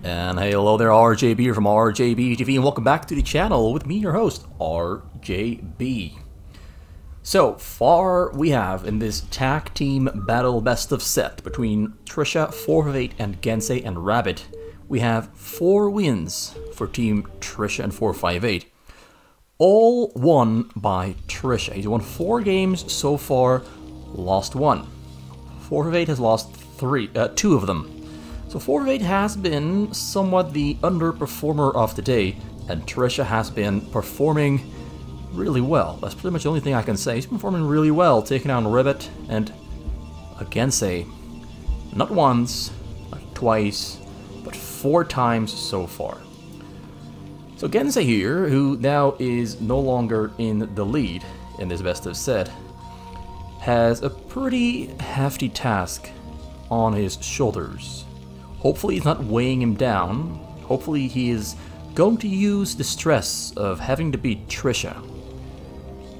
And hey, hello there, RJB from RJB TV, and welcome back to the channel with me, your host, RJB. So far, we have in this tag team battle best of set between Trisha 458 and Gensay and Rabbit, we have 4 wins for Team Trisha and 458. All won by Trisha. He's won 4 games so far, lost 1. 458 has lost 2 of them. So 458 has been somewhat the underperformer of the day, and Trisha has been performing really well. That's pretty much the only thing I can say. He's been performing really well, taking down Ribbit and Gensay. Not once, not twice, but 4 times so far. So Gensay here, who now is no longer in the lead in this best of set, has a pretty hefty task on his shoulders. Hopefully it's not weighing him down. Hopefully he is going to use the stress of having to beat Trisha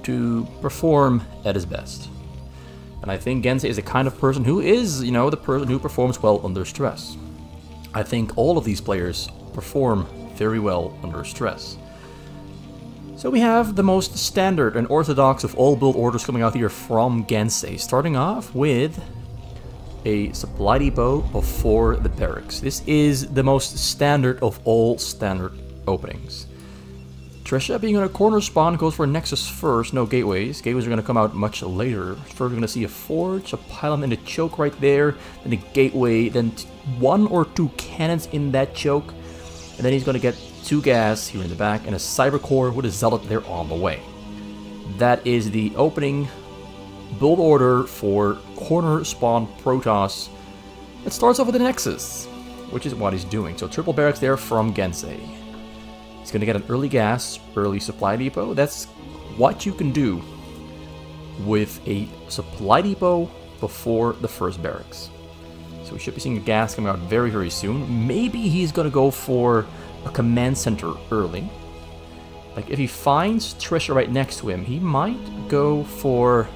to perform at his best. And I think Gensay is the kind of person who is, the person who performs well under stress. I think all of these players perform very well under stress. So we have the most standard and orthodox of all build orders coming out here from Gensay, starting off with a supply depot before the barracks. This is the most standard of all standard openings. Trisha, being on a corner spawn, goes for a nexus first, no gateways. Gateways are going to come out much later. First we're going to see a forge, a pylon, and a choke right there, then a gateway, then 1 or 2 cannons in that choke, and then he's going to get 2 gas here in the back, and a cyber core with a zealot there on the way. That is the opening build order for corner spawn Protoss. It starts off with a nexus, which is what he's doing. So triple barracks there from Gensay. He's going to get an early gas, early supply depot. That's what you can do with a supply depot before the first barracks. So we should be seeing a gas coming out very, very soon. Maybe he's going to go for a command center early. Like if he finds Trisha right next to him, he might go for...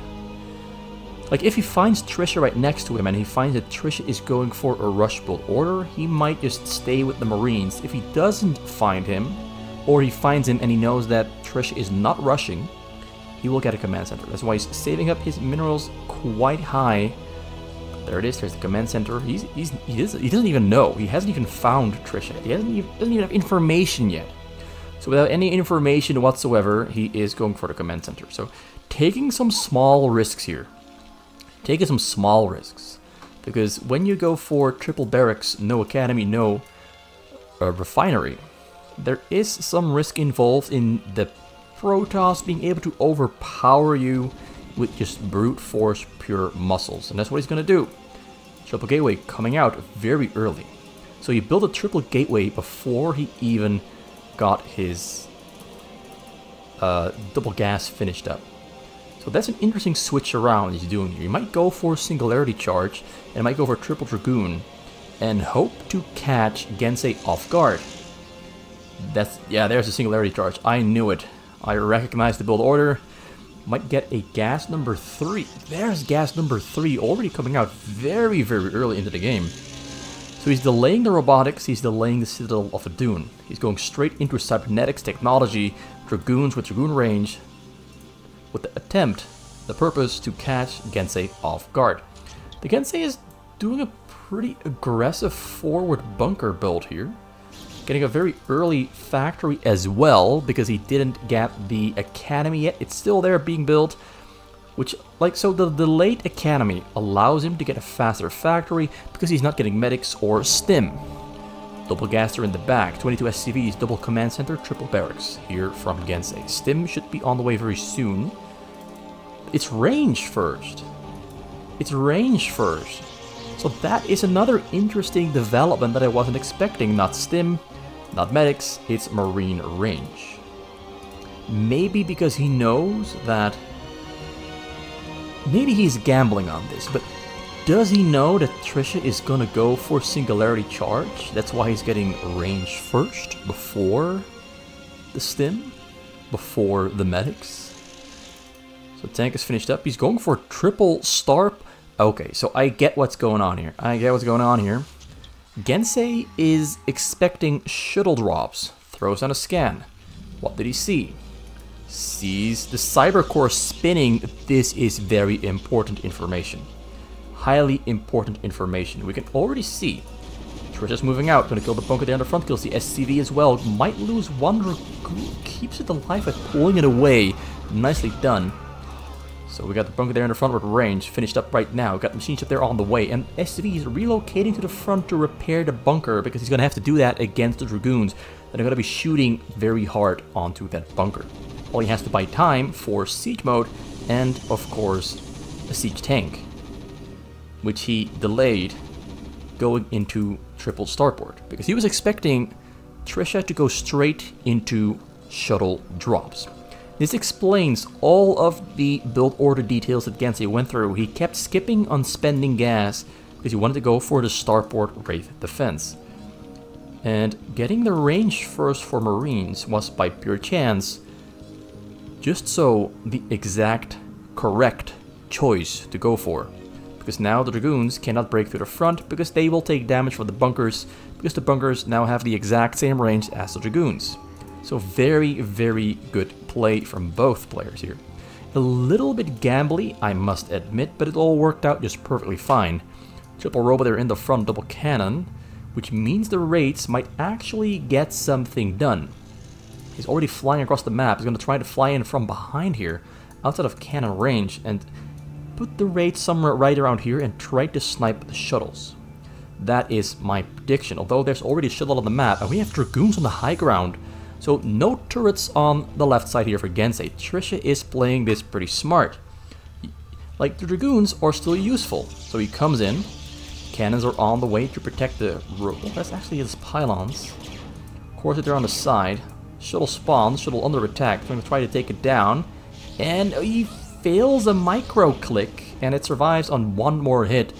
Like, if he finds Trisha right next to him and he finds that Trisha is going for a rush build order, he might just stay with the Marines. If he doesn't find him, or he finds him and he knows that Trisha is not rushing, he will get a command center. That's why he's saving up his minerals quite high. There it is, there's the command center. He doesn't even know. He hasn't even found Trisha. He doesn't even have information yet. So without any information whatsoever, he is going for the command center. So taking some small risks here. Taking some small risks, because when you go for triple barracks, no academy, no refinery, there is some risk involved in the Protoss being able to overpower you with just brute force pure muscles, and that's what he's going to do. Triple gateway coming out very early. So he built a triple gateway before he even got his double gas finished up. So that's an interesting switch around he's doing here. He might go for Singularity Charge, and might go for Triple Dragoon, and hope to catch Gensay off guard. Yeah, there's a Singularity Charge. I knew it. I recognized the build order. Might get a gas number 3. There's gas number 3 already coming out very, very early into the game. So he's delaying the robotics, he's delaying the Citadel of Adun. He's going straight into cybernetics technology, Dragoons with Dragoon range, with the purpose to catch Gensay off guard. The Gensay is doing a pretty aggressive forward bunker build here. Getting a very early factory as well, because he didn't get the academy yet. It's still there being built, which, so the delayed academy allows him to get a faster factory, because he's not getting medics or stim. Double gaster in the back, 22 SCVs, double command center, triple barracks here from Gensay. Stim should be on the way very soon. It's range first. It's range first. So that is another interesting development that I wasn't expecting. Not stim, not medics, it's marine range. Maybe because he knows that... Maybe he's gambling on this, but does he know that Trisha is gonna go for Singularity Charge? That's why he's getting range first, before the stim, before the medics. So tank is finished up. He's going for triple star. Okay, so I get what's going on here. Gensay is expecting shuttle drops. Throws on a scan. What did he see? Sees the cyber core spinning. This is very important information. Highly important information. We can already see Trisha's moving out. Gonna kill the bunker there in the front. Kills the SCV as well. Might lose one. Dragoon keeps it alive by pulling it away. Nicely done. So we got the bunker there in the front with range. Finished up right now. Got machine ship there on the way. And SCV is relocating to the front to repair the bunker because he's gonna have to do that against the Dragoons that are gonna be shooting very hard onto that bunker. All he has to buy time for siege mode and, of course, a siege tank, which he delayed going into triple starport because he was expecting Trisha to go straight into shuttle drops. This explains all of the build order details that Gensay went through. He kept skipping on spending gas because he wanted to go for the starport Wraith defense. And getting the range first for Marines was by pure chance, just so the exact correct choice to go for. Because now the Dragoons cannot break through the front because they will take damage from the bunkers, because the bunkers now have the exact same range as the Dragoons. So very, very good play from both players here. A little bit gambly, I must admit, but it all worked out just perfectly fine. Triple robot there in the front, double cannon, which means the Wraiths might actually get something done. He's already flying across the map. He's going to try to fly in from behind here, outside of cannon range, and put the Wraith somewhere right around here and try to snipe the shuttles. That is my prediction, although there's already a shuttle on the map, and we have Dragoons on the high ground. So no turrets on the left side here for Gensay. Trisha is playing this pretty smart. Like, the Dragoons are still useful. So he comes in, cannons are on the way to protect the robot. That's actually his pylons. Of course, they're on the side. Shuttle spawns, shuttle under attack. He's going to try to take it down. And he fails a micro click, and it survives on one more hit.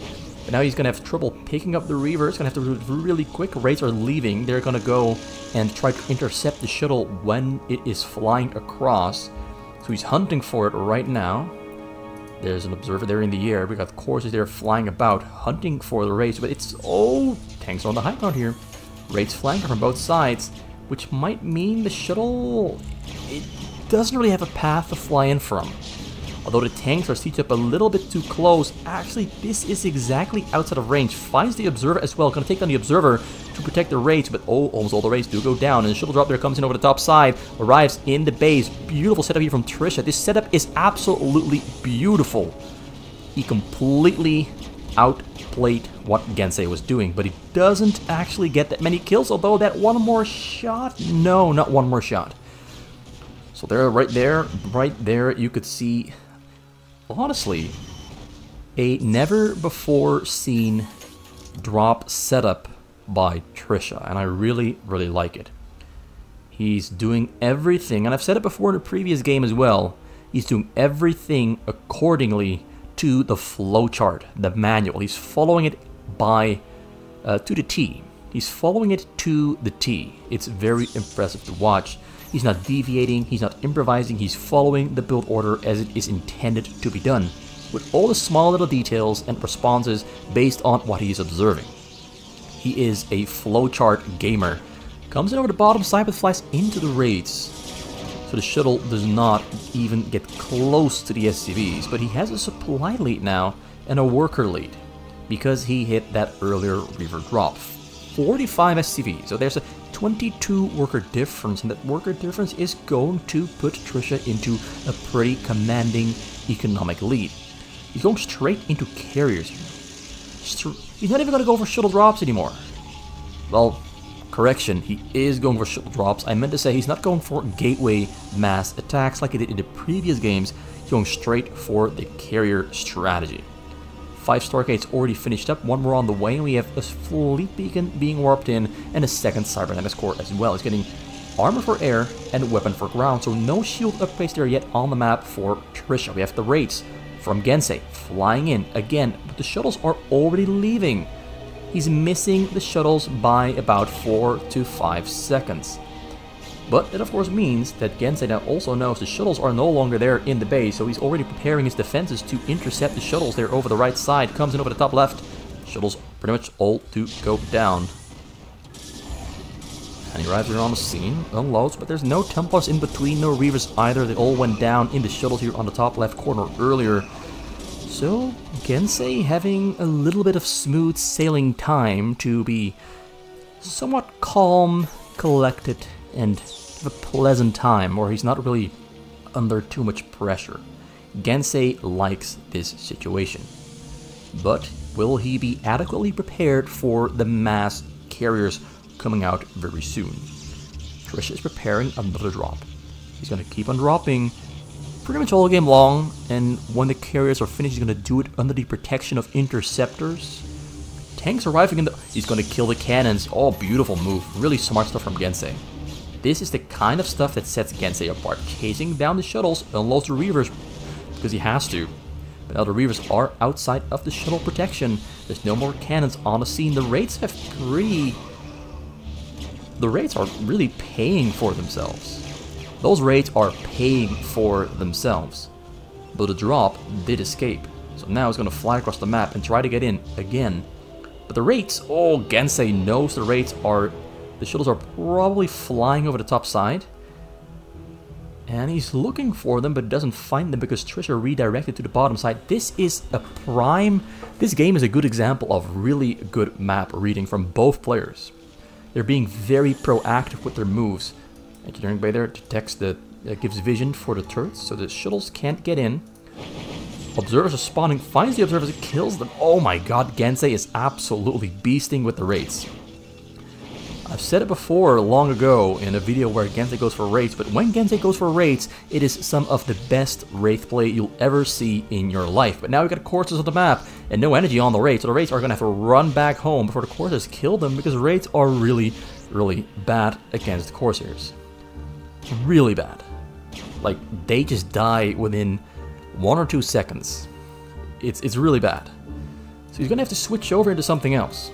But now he's going to have trouble picking up the Reaver. It's going to have to do really quick. Wraiths are leaving. They're going to go and try to intercept the shuttle when it is flying across. So he's hunting for it right now. There's an observer there in the air. We got courses there flying about, hunting for the Wraiths. But it's... oh, tanks are on the high ground here. Wraiths flanking from both sides, which might mean the shuttle... it doesn't really have a path to fly in from. Although the tanks are sieged up a little bit too close, actually this is exactly outside of range. Finds the observer as well, gonna take down the observer to protect the Wraiths, but oh, almost all the Wraiths do go down, and the shuttle drop there comes in over the top side, arrives in the base. Beautiful setup here from Trisha. This setup is absolutely beautiful. He completely outplayed what Gensay was doing, but he doesn't actually get that many kills, although that one more shot, no, not one more shot. So there, right there, you could see, honestly, a never-before-seen drop setup by Trisha, and I really, really like it. He's doing everything, and I've said it before in a previous game as well, he's doing everything accordingly to the flowchart, the manual. He's following it by, to the T. He's following it to the T. It's very impressive to watch. He's not deviating, he's not improvising, he's following the build order as it is intended to be done, with all the small little details and responses based on what he is observing. He is a flowchart gamer. Comes in over the bottom side but flies into the Wraiths. So the shuttle does not even get close to the SCVs, but he has a supply lead now and a worker lead because he hit that earlier Reaver drop. 45 SCVs, so there's a 22 worker difference, and that worker difference is going to put Trisha into a pretty commanding economic lead. He's going straight into carriers here. He's not even going to go for shuttle drops anymore. Well, correction, he is going for shuttle drops. I meant to say he's not going for gateway mass attacks like he did in the previous games. He's going straight for the carrier strategy. 5 Stargates already finished up, one more on the way, and we have a fleet beacon being warped in, and a second cybernetics core as well. He's getting armor for air and weapon for ground, so no shield upgrades there yet on the map for Trisha. We have the Wraiths from Gensay flying in again, but the shuttles are already leaving. He's missing the shuttles by about 4 to 5 seconds. But it of course means that Gensay now also knows the shuttles are no longer there in the base, so he's already preparing his defenses to intercept the shuttles there over the right side. Comes in over the top left. Shuttles pretty much all to go down. And he arrives here on the scene, unloads, but there's no Templars in between, no Reavers either. They all went down in the shuttles here on the top left corner earlier. So, Gensay having a little bit of smooth sailing time to be somewhat calm, collected, and have a pleasant time, where he's not really under too much pressure. Gensay likes this situation. But will he be adequately prepared for the mass carriers coming out very soon? Trisha is preparing another drop. He's going to keep on dropping pretty much all game long, and when the carriers are finished, he's going to do it under the protection of interceptors. Tanks arriving in the... He's going to kill the cannons. Oh, beautiful move. Really smart stuff from Gensay. This is the kind of stuff that sets Gensay apart. Chasing down the shuttles, unloads the Reavers, because he has to. But now the Reavers are outside of the shuttle protection. There's no more cannons on the scene. The raids have pretty... The raids are really paying for themselves. Those raids are paying for themselves. But the drop did escape. So now he's going to fly across the map and try to get in again. But the raids, oh, Gensay knows the raids are... The shuttles are probably flying over the top side. And he's looking for them, but doesn't find them because Trisha redirected to the bottom side. This is a prime... This game is a good example of really good map reading from both players. They're being very proactive with their moves. Engineering bay there detects the... gives vision for the turrets, so the shuttles can't get in. Observers are spawning, finds the observers, kills them. Oh my god, Gensay is absolutely beasting with the raids. I've said it before long ago in a video where Gensay goes for raids, but when Gensay goes for raids, it is some of the best wraith play you'll ever see in your life. But now we got courses on the map and no energy on the raids, so the raids are going to have to run back home before the Corsairs kill them, because raids are really, really bad against Corsairs. Really bad. Like, they just die within 1 or 2 seconds. It's really bad. So he's going to have to switch over into something else.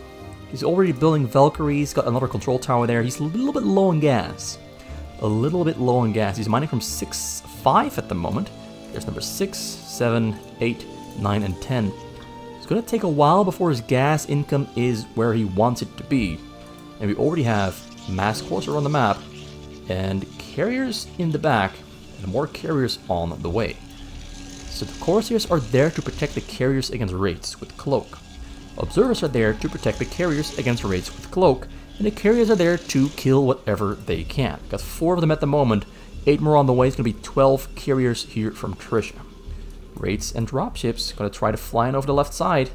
He's already building Valkyries, got another control tower there. He's a little bit low on gas. A little bit low on gas. He's mining from 6-5 at the moment. There's number 6, 7, 8, 9, and 10. It's going to take a while before his gas income is where he wants it to be. And we already have mass Corsair on the map, and carriers in the back, and more carriers on the way. So the Corsairs are there to protect the carriers against raids with Cloak. Observers are there to protect the carriers against raids with Cloak, and the carriers are there to kill whatever they can. Got 4 of them at the moment, 8 more on the way. It's going to be 12 carriers here from Trisha. Raids and dropships, going to try to fly in over the left side,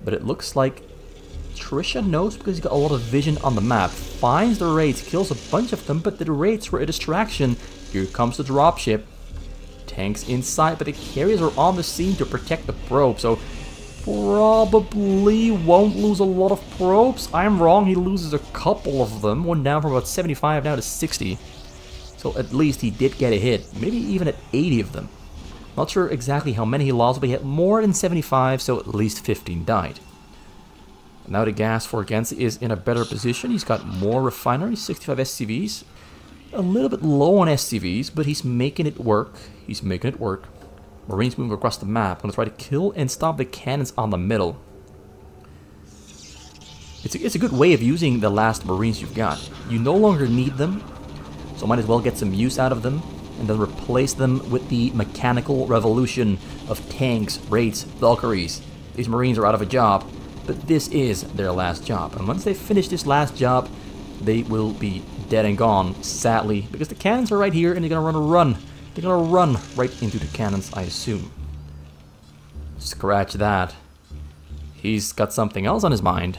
but it looks like Trisha knows because he's got a lot of vision on the map. Finds the raids, kills a bunch of them, but the raids were a distraction. Here comes the dropship. Tanks inside, but the carriers are on the scene to protect the probe, so probably won't lose a lot of probes. I'm wrong, he loses a couple of them. One down from about 75 now to 60. So at least he did get a hit, maybe even at 80 of them. Not sure exactly how many he lost, but he had more than 75, so at least 15 died. Now the gas for Gensay is in a better position. He's got more refineries, 65 SCVs. A little bit low on SCVs, but he's making it work. He's making it work. Marines moving across the map. Gonna try to kill and stop the cannons on the middle. It's a good way of using the last Marines you've got. You no longer need them, so might as well get some use out of them, and then replace them with the mechanical revolution of tanks, raids, Valkyries. These Marines are out of a job, but this is their last job. And once they finish this last job, they will be dead and gone, sadly, because the cannons are right here, and they're gonna run. They're gonna run right into the cannons, I assume. Scratch that. He's got something else on his mind.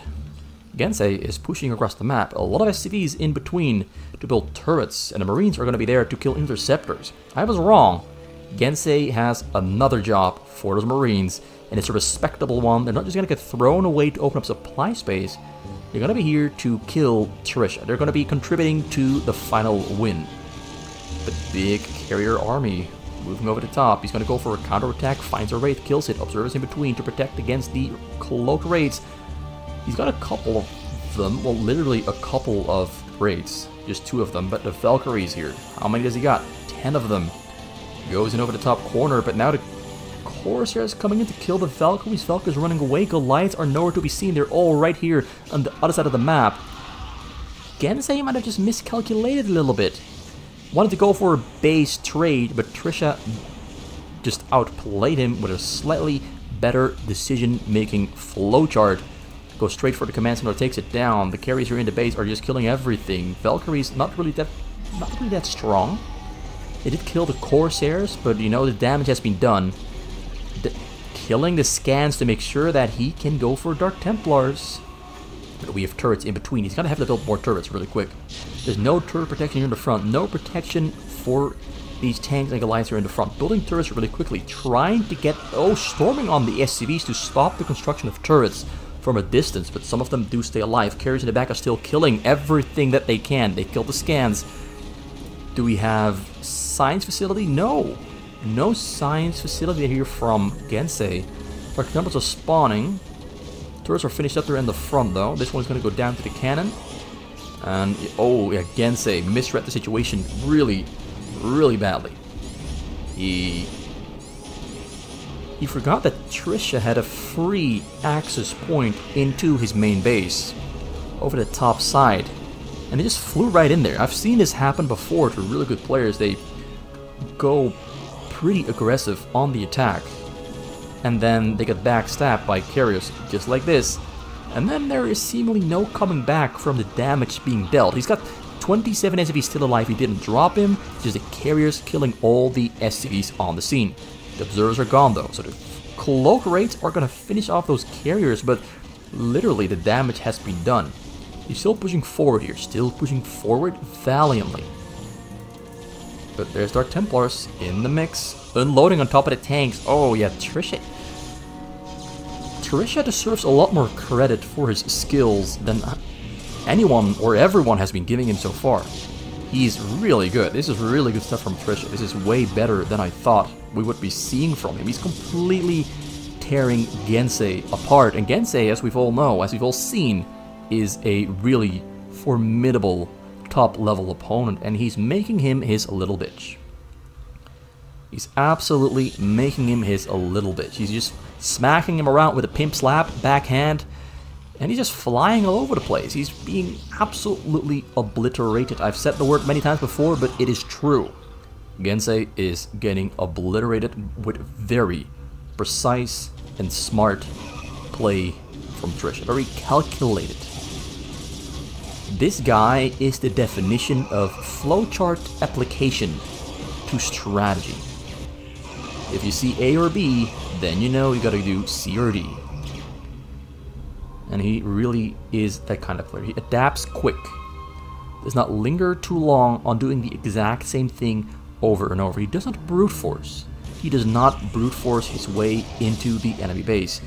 Gensay is pushing across the map. A lot of SCVs in between to build turrets, and the Marines are gonna be there to kill interceptors. I was wrong. Gensay has another job for those Marines, and it's a respectable one. They're not just gonna get thrown away to open up supply space. They're gonna be here to kill Trisha. They're gonna be contributing to the final win. The big carrier army moving over the top. He's going to go for a counterattack, finds a wraith, kills it, observers in between to protect against the cloaked raids. He's got a couple of them, well, literally a couple of raids, just 2 of them, but the Valkyries here, how many does he got? 10 of them. Goes in over the top corner, but now the Corsairs coming in to kill the Valkyries. Valkyries running away. Goliaths are nowhere to be seen. They're all right here on the other side of the map. Gensay might have just miscalculated a little bit. Wanted to go for a base trade, but Trisha just outplayed him with a slightly better decision-making flowchart. Goes straight for the command center, takes it down. The carries who are in the base are just killing everything. Valkyries not really that strong. They did kill the Corsairs, but you know the damage has been done. Killing the scans to make sure that he can go for Dark Templars. But we have turrets in between. He's gonna have to build more turrets really quick. There's no turret protection here in the front. No protection for these tanks and Goliaths are in the front. Building turrets really quickly. Trying to get... Oh, storming on the SCVs to stop the construction of turrets from a distance. But some of them do stay alive. Carriers in the back are still killing everything that they can. They kill the scans. Do we have science facility? No. No science facility here from Gensay. Dark Templars are spawning. Turrets are finished up there in the front though. This one's going to go down to the cannon. And, oh yeah, Gensay misread the situation really, really badly. He forgot that Trisha had a free access point into his main base over the top side. And they just flew right in there. I've seen this happen before to really good players. They go pretty aggressive on the attack. And then they get backstabbed by carriers just like this. And then there is seemingly no coming back from the damage being dealt. He's got 27 SCVs still alive. He didn't drop him. It's just the carriers killing all the SCVs on the scene. The observers are gone though. So the cloak rates are going to finish off those carriers. But literally the damage has been done. He's still pushing forward here. Still pushing forward valiantly. But there's Dark Templars in the mix. Unloading on top of the tanks. Oh yeah, Trisha deserves a lot more credit for his skills than anyone or everyone has been giving him so far. He's really good. This is really good stuff from Trisha. This is way better than I thought we would be seeing from him. He's completely tearing Gensay apart. And Gensay, as we've all know, as we've all seen, is a really formidable top-level opponent. And he's making him his little bitch. He's absolutely making him his little bitch. He's just smacking him around with a pimp slap, backhand, and he's just flying all over the place. He's being absolutely obliterated. I've said the word many times before, but it is true. Gensay is getting obliterated with very precise and smart play from Trisha. Very calculated. This guy is the definition of flowchart application to strategy. If you see A or B, then you know you gotta do C or D. And he really is that kind of player. He adapts quick. Does not linger too long on doing the exact same thing over and over. He does not brute force. He does not brute force his way into the enemy base.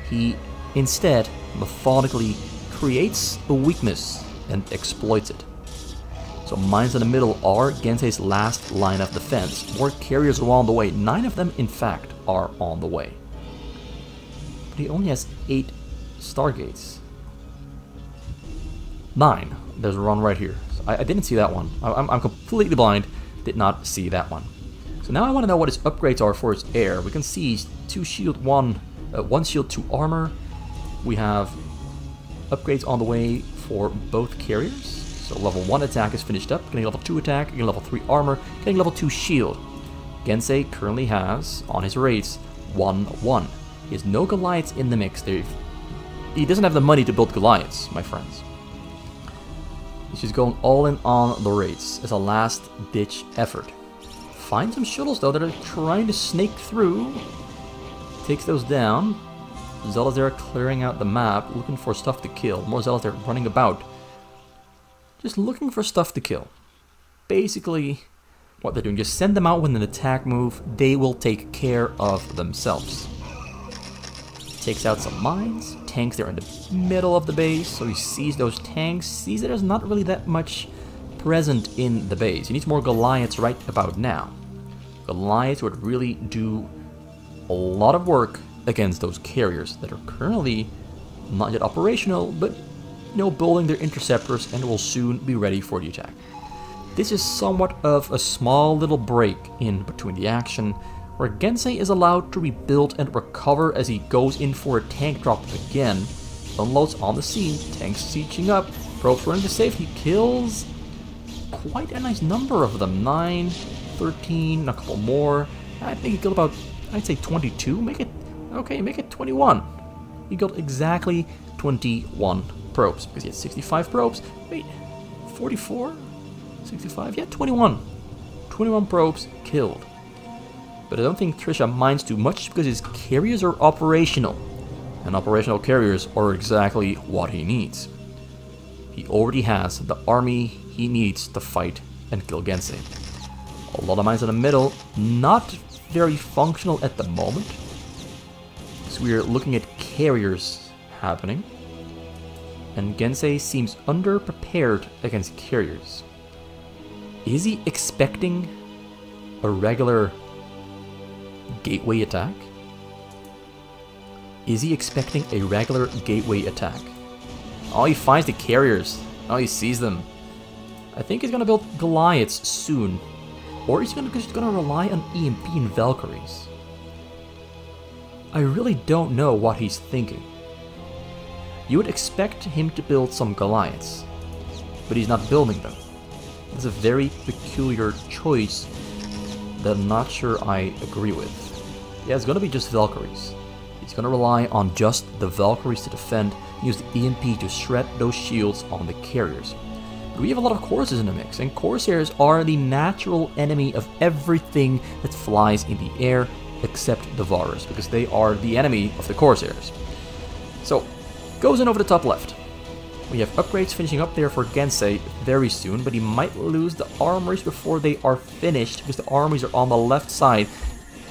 He instead methodically creates a weakness and exploits it. So mines in the middle are Gensay's last line of defense. More carriers are on the way. 9 of them, in fact, are on the way. But he only has 8 Stargates. 9. There's a run right here. So I didn't see that one. I'm completely blind. Did not see that one. So now I want to know what his upgrades are for his air. We can see he's 2 shield, 1 shield, 2 armor. We have upgrades on the way for both carriers. So level 1 attack is finished up, getting level 2 attack, getting level 3 armor, getting level 2 shield. Gensay currently has, on his raids, 1-1. He has no Goliaths in the mix. He doesn't have the money to build Goliaths, my friends. He's just going all in on the raids as a last-ditch effort. Find some shuttles, though, that are trying to snake through. Takes those down. Zealots there clearing out the map, looking for stuff to kill. More Zealots there running about. Just looking for stuff to kill. Basically, what they're doing, just send them out with an attack move. They will take care of themselves. Takes out some mines. Tanks there in the middle of the base. So he sees those tanks. Sees that there's not really that much present in the base. He needs more Goliaths right about now. Goliaths would really do a lot of work against those carriers that are currently not yet operational, but building their interceptors and will soon be ready for the attack. This is somewhat of a small little break in between the action. where Gensay is allowed to rebuild and recover as he goes in for a tank drop again. Unloads on the scene, tanks sieging up, probes running to safety, kills quite a nice number of them. 9, 13, a couple more. I think he killed about, I'd say 22. Make it 21. He killed exactly 21 probes because he had 65 probes. Wait, 44? 65? Yeah, 21. 21 probes killed. But I don't think Trisha minds too much because his carriers are operational. And operational carriers are exactly what he needs. He already has the army he needs to fight and kill Gensay. A lot of mines in the middle, not very functional at the moment. So we're looking at carriers happening. And Gensay seems underprepared against carriers. Is he expecting a regular gateway attack? Is he expecting a regular gateway attack? Oh, he finds the carriers. Oh, he sees them. I think he's gonna build Goliaths soon. Or he's just gonna rely on EMP and Valkyries. I really don't know what he's thinking. You would expect him to build some Goliaths, but he's not building them. It's a very peculiar choice that I'm not sure I agree with. Yeah, it's gonna be just Valkyries. He's gonna rely on just the Valkyries to defend, use the EMP to shred those shields on the carriers. But we have a lot of Corsairs in the mix, and Corsairs are the natural enemy of everything that flies in the air except the Varus, because they are the enemy of the Corsairs. So, goes in over the top left. We have upgrades finishing up there for Gensay very soon, but he might lose the armories before they are finished, because the armories are on the left side.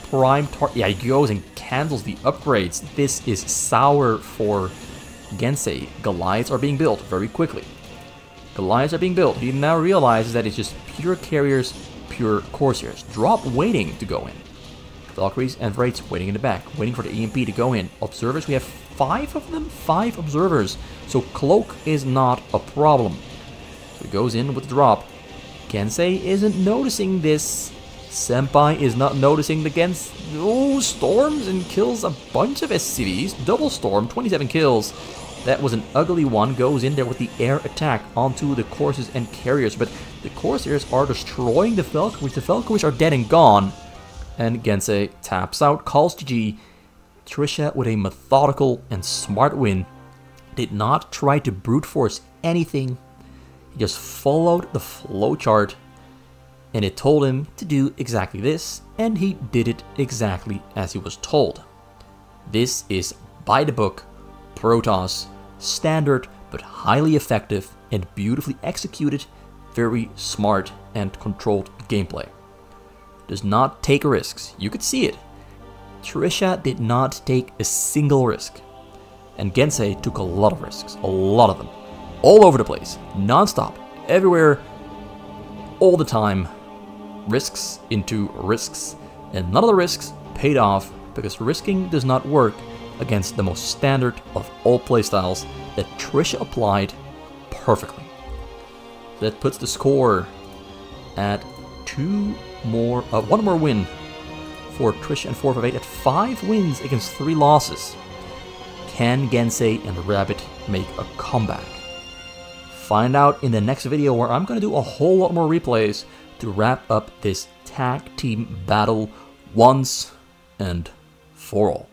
Prime target. Yeah, he goes and cancels the upgrades. This is sour for Gensay. Goliaths are being built very quickly. Goliaths are being built. He now realizes that it's just pure carriers, pure Corsairs. Drop waiting to go in. Valkyries and Wraiths waiting in the back, waiting for the EMP to go in. Observers, we have 5 of them? 5 observers. So Cloak is not a problem. So he goes in with the drop. Gensay isn't noticing this. Senpai is not noticing the storms and kills a bunch of SCVs. Double storm, 27 kills. That was an ugly one. Goes in there with the air attack onto the Corsairs and carriers. But the Corsairs are destroying the Valkyries. The Valkyries are dead and gone. And Gensay taps out, calls GG. Trisha with a methodical and smart win. Did not try to brute force anything. He just followed the flowchart. And it told him to do exactly this, and he did it exactly as he was told. This is by the book, Protoss, standard but highly effective and beautifully executed, very smart and controlled gameplay. Does not take risks, you could see it. Trisha did not take a single risk, and Gensay took a lot of risks, a lot of them, all over the place, non-stop, everywhere, all the time. Risks into risks, and none of the risks paid off because risking does not work against the most standard of all playstyles that Trisha applied perfectly. That puts the score at one more win for Trisha and 4 of 8 at 5 wins against 3 losses. Can Gensay and Rabbit make a comeback? Find out in the next video, where I'm going to do a whole lot more replays to wrap up this tag team battle once and for all.